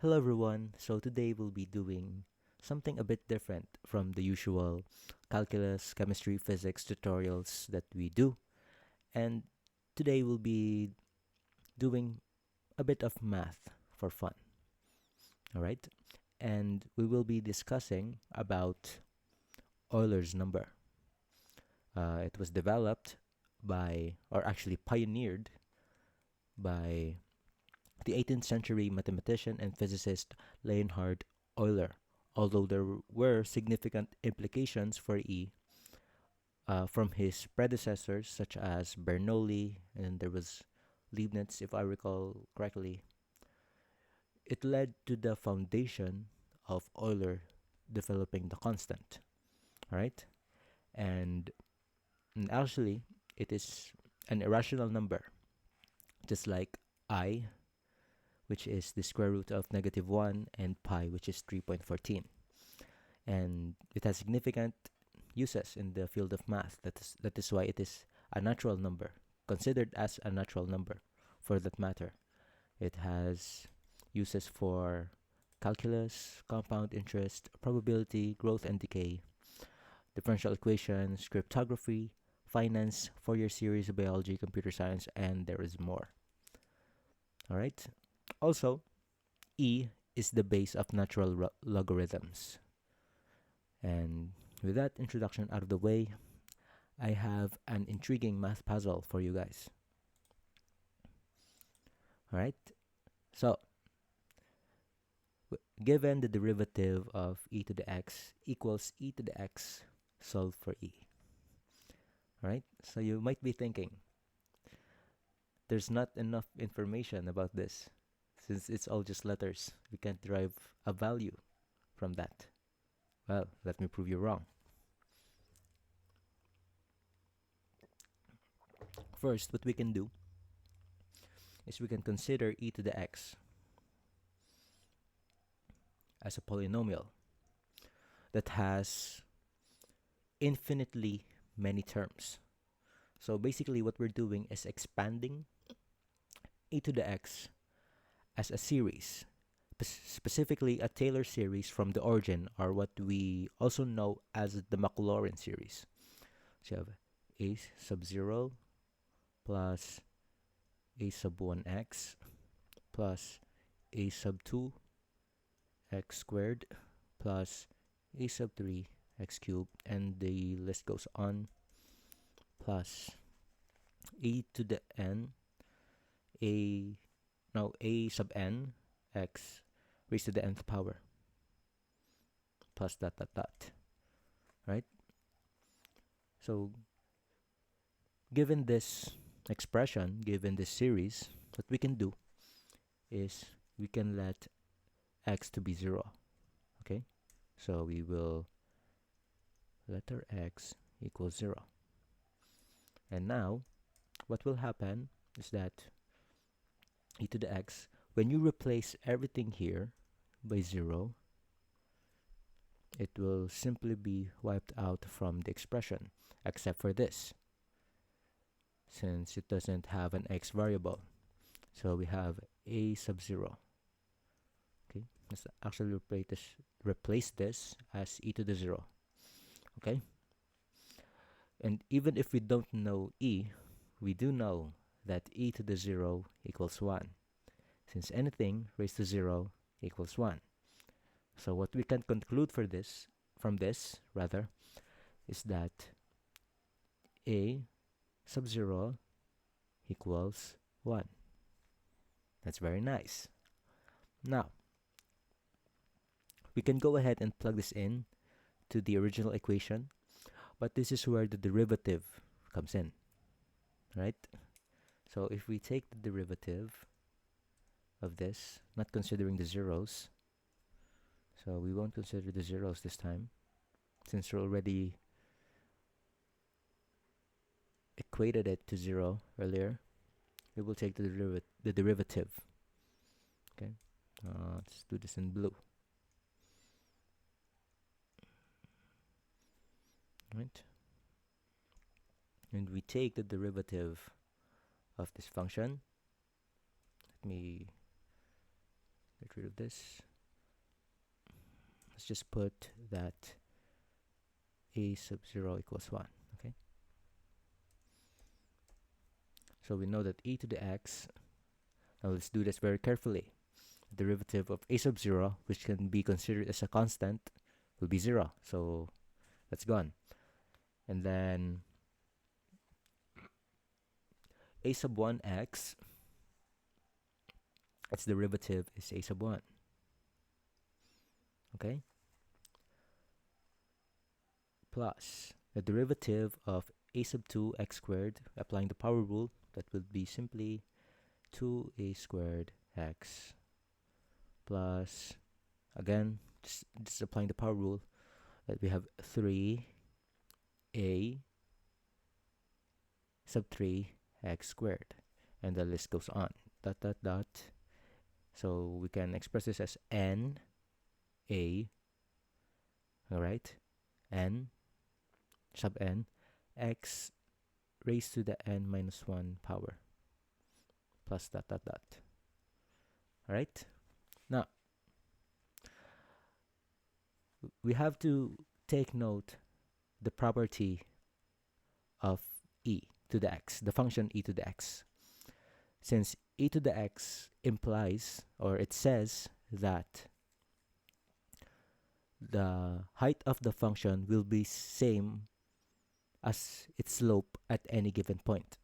Hello everyone. So today we'll be doing something a bit different from the usual calculus, chemistry, physics tutorials that we do. And today we'll be doing a bit of math for fun. All right? And we will be discussing about Euler's number. It was developed by, or actually pioneered by the 18th century mathematician and physicist Leonhard Euler, although there were significant implications for E from his predecessors, such as Bernoulli, and there was Leibniz, if I recall correctly. It led to the foundation of Euler developing the constant, right? And, and actually, it is an irrational number, just like I, which is the square root of -1, and pi, which is 3.14. And it has significant uses in the field of math. That is why it is a natural number, considered as a natural number for that matter. It has uses for calculus, compound interest, probability, growth and decay, differential equations, cryptography, finance, Fourier series, biology, computer science, and there is more. All right. Also, E is the base of natural logarithms. And with that introduction out of the way, I have an intriguing math puzzle for you guys. All right. So, given the derivative of e to the x equals e to the x, solve for e. All right. So you might be thinking, there's not enough information about this, since it's all just letters. We can't derive a value from that. Well, let me prove you wrong. First, what we can do is we can consider e to the x as a polynomial that has infinitely many terms. So basically what we're doing is expanding e to the x as a series, specifically a Taylor series from the origin, or what we also know as the Maclaurin series. So you have a sub 0 plus a sub 1x plus a sub 2 x squared plus a sub 3 x cubed, and the list goes on, plus a to the n a sub n x raised to the nth power plus dot dot dot, right? So given this expression, given this series, what we can do is we can let x to be 0. Okay, so we will letter x equals 0. And now what will happen is that e to the x, when you replace everything here by 0, it will simply be wiped out from the expression, except for this, since it doesn't have an x variable. So we have a sub 0. Okay, let's actually replace this as e to the 0. Okay, and even if we don't know e, we do know that e to the 0 equals 1, since anything raised to 0 equals 1. So what we can conclude from this rather, is that a sub 0 equals 1. That's very nice. Now, we can go ahead and plug this in to the original equation, but this is where the derivative comes in, right? So if we take the derivative of this, not considering the zeros, so we won't consider the zeros this time, since we already equated it to 0 earlier. We will take the derivative. Okay, let's do this in blue. Right, and we take the derivative of this function. Let me get get rid of this. Let's just put that a sub 0 equals 1. Okay. So we know that e to the x. Now let's do this very carefully. The derivative of a sub 0, which can be considered as a constant, will be 0. So that's gone. And then a sub 1x, its derivative is a sub 1. Okay? Plus the derivative of a sub 2x squared, applying the power rule, that would be simply 2a squared x plus, again, just applying the power rule, that we have 3a sub 3 x squared, and the list goes on, dot dot dot. So we can express this as n a, all right, n sub n x raised to the n minus 1 power plus dot dot dot. All right, now we have to take note the property of e to the x, the function e to the x, since e to the x implies, or it says, that the height of the function will be same as its slope at any given point.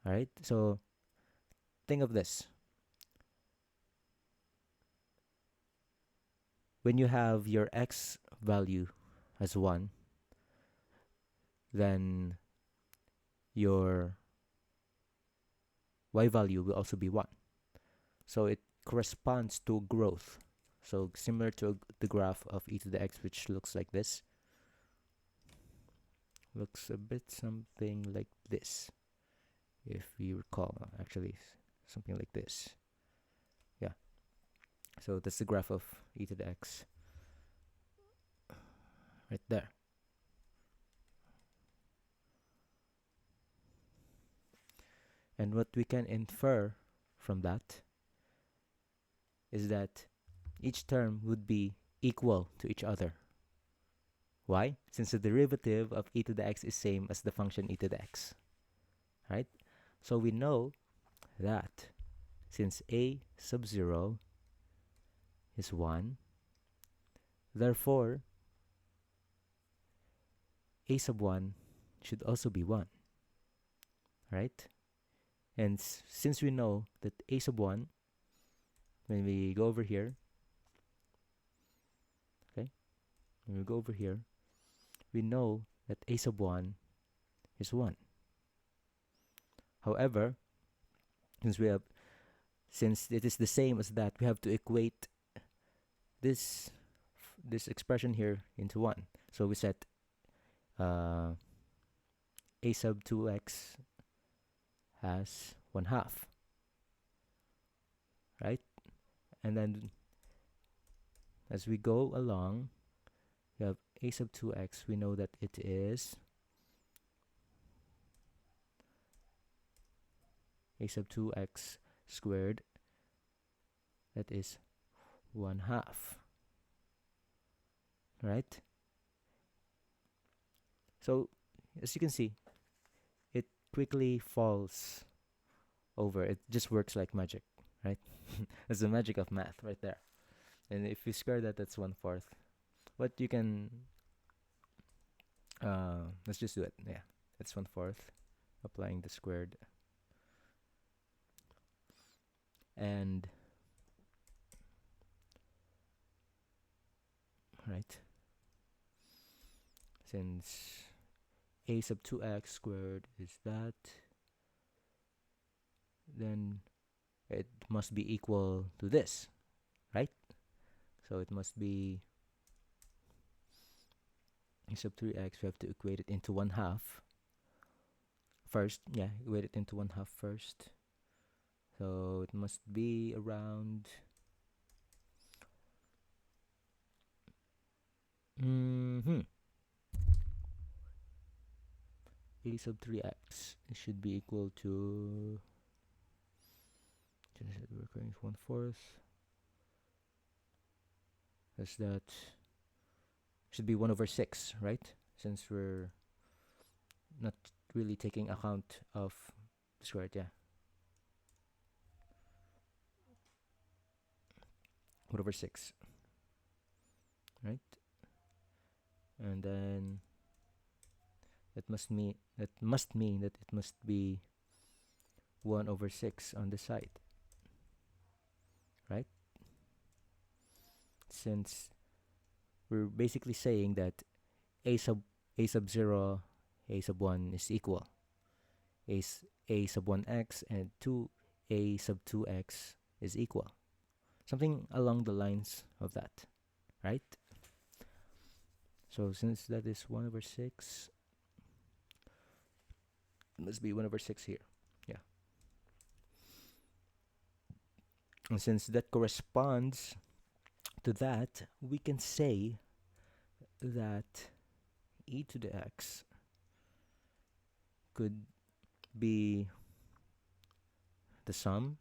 All right, so think of this. When you have your x value as 1, then your y value will also be 1. So it corresponds to growth. So similar to the graph of e to the x, which looks like this. Looks a bit something like this, if you recall. Actually, something like this. Yeah. So that's the graph of e to the x. Right there. And what we can infer from that is that each term would be equal to each other. Why? Since the derivative of e to the x is same as the function e to the x. Right? So we know that since a sub 0 is 1, therefore a sub 1 should also be 1. Right? And since we know that a sub 1, when we go over here, okay, when we go over here, we know that a sub 1 is 1. However, since it is the same as that, we have to equate this expression here into 1. So we set a sub 2x as 1/2, right? And then as we go along, we have a sub 2x. We know that it is a sub 2x squared, that is 1/2, right? So as you can see, it quickly falls over. It just works like magic, right? That's the magic of math right there. And if you square that, that's 1/4. But you can let's just do it. Yeah, it's 1/4, applying the squared. And right, since a sub 2x squared is that, then it must be equal to this, right? So it must be a sub 3x. We have to equate it into 1/2 first. Yeah, equate it into 1/2 first. So it must be around a sub 3x. It should be equal to, we're going 1/4. Because that should be 1 over 6, right? Since we're not really taking account of the squared, yeah. 1 over 6, right? And then that must mean that it must be 1 over 6 on the side, right? Since we're basically saying that a sub 0, a sub 1 is equal a sub 1x, and 2a sub 2x is equal, something along the lines of that, right? So since that is 1 over 6, it must be 1 over 6 here, yeah. And since that corresponds to that, we can say that e to the x could be the sum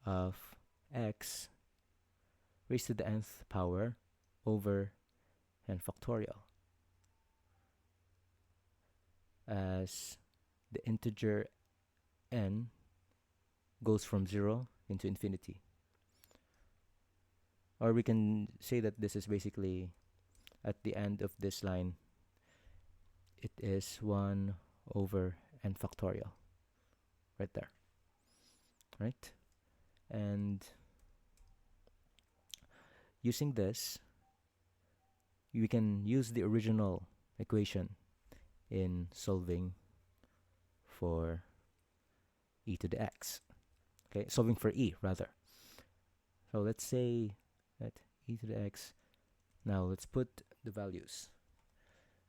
of x raised to the nth power over n factorial, as the integer n goes from 0 into infinity. Or we can say that this is basically, at the end of this line, it is 1 over n factorial, right there, right? And using this, we can use the original equation in solving for e to the x. Okay, solving for e, rather. So let's say that e to the x. Now let's put the values.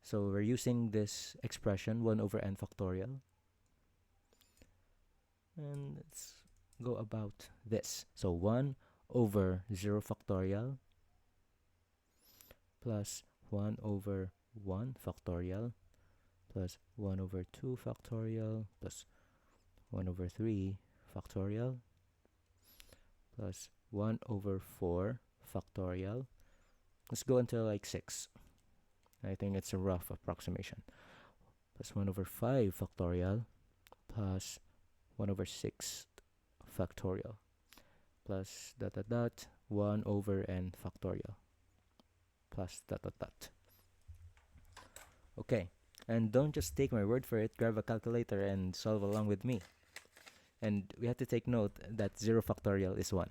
So we're using this expression, 1 over n factorial. And let's go about this. So 1 over 0 factorial plus 1 over 1 factorial plus 1 over 2 factorial plus 1 over 3 factorial plus 1 over 4 factorial. Let's go until like 6. I think it's a rough approximation. Plus 1 over 5 factorial plus 1 over 6 factorial plus dot dot dot 1 over n factorial plus dot dot dot. Okay, and don't just take my word for it. Grab a calculator and solve along with me. And we have to take note that 0 factorial is 1.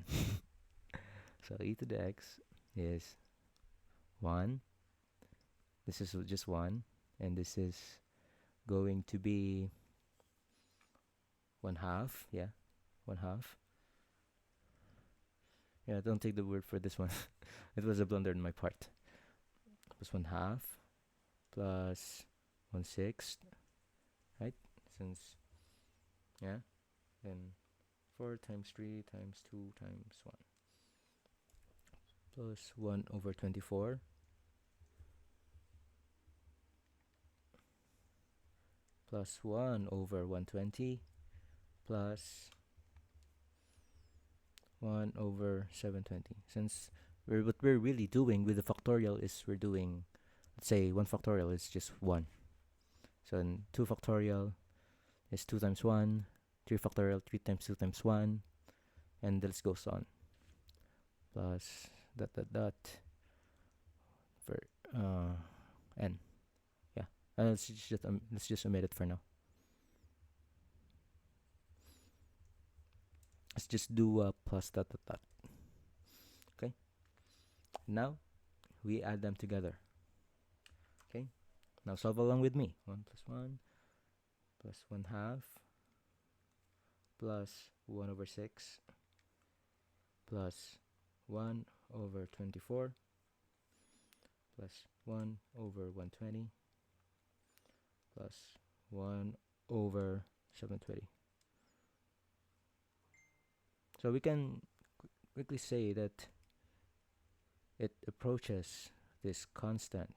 So e to the x is 1. This is just 1. And this is going to be 1/2. Yeah, 1/2. Yeah, don't take the word for this one. It was a blunder on my part. Plus 1/2 plus 1/6, right? Since, yeah, then 4 times 3 times 2 times 1 plus 1 over 24 plus 1 over 120 plus 1 over 720. Since what we're really doing with the factorial is we're doing, let's say 1 factorial is just 1. So then 2 factorial is 2 times 1, 3 factorial 3 times 2 times 1, and this goes on. Plus dot dot dot for n. Yeah, let's just omit it for now. Let's just do plus dot dot dot. Okay. Now we add them together. Okay. Now solve along with me. 1 plus 1 plus 1/2 plus 1 over 6 plus 1 over 24 plus 1 over 120 plus 1 over 720. So we can quickly say that it approaches this constant.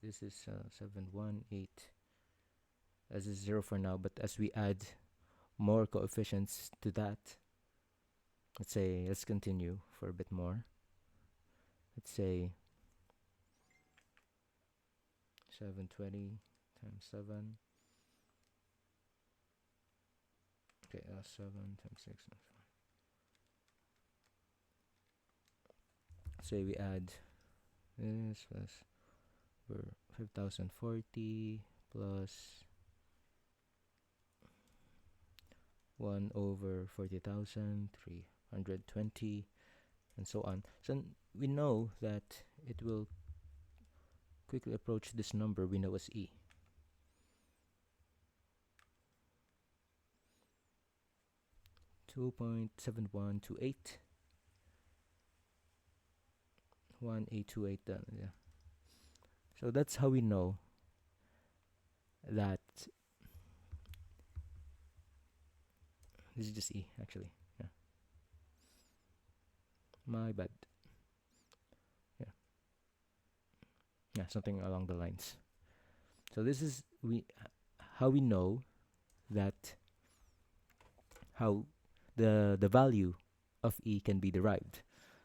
This is 718 as is 0 for now, but as we add more coefficients to that, let's continue for a bit more. Let's say 720 times 7. Okay, 7 times 6. Say we add this plus 5040 plus 1 over 40,000, 320, and so on. So we know that it will quickly approach this number we know as E. .7128 1828 done. Yeah. So that's how we know that this is just E actually. Yeah. My bad. Yeah. Yeah, something along the lines. So this is how we know that how the value of E can be derived.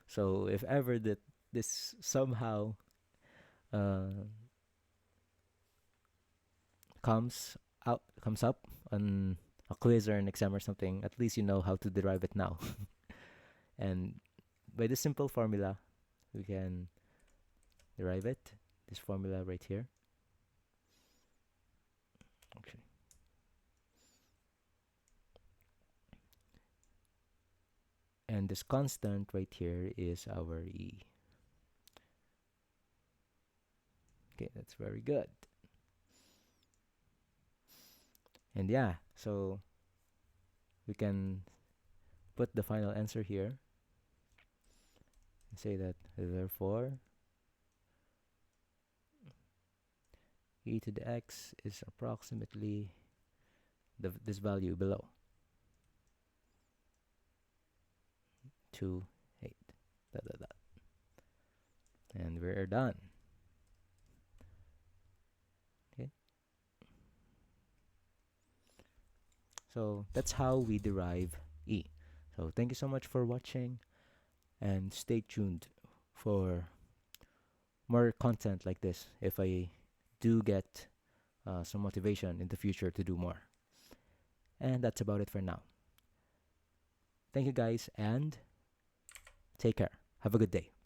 So if ever that this somehow comes up on a quiz or an exam or something, at least you know how to derive it now. And by this simple formula, we can derive it. This formula right here. Okay. And this constant right here is our E. Okay, that's very good. And yeah, so we can put the final answer here and say that therefore e to the x is approximately this value below, 2, 8, da, da, da. And we're done. Okay, so that's how we derive E. So thank you so much for watching, and stay tuned for more content like this if I do get some motivation in the future to do more. And that's about it for now. Thank you guys, and take care. Have a good day.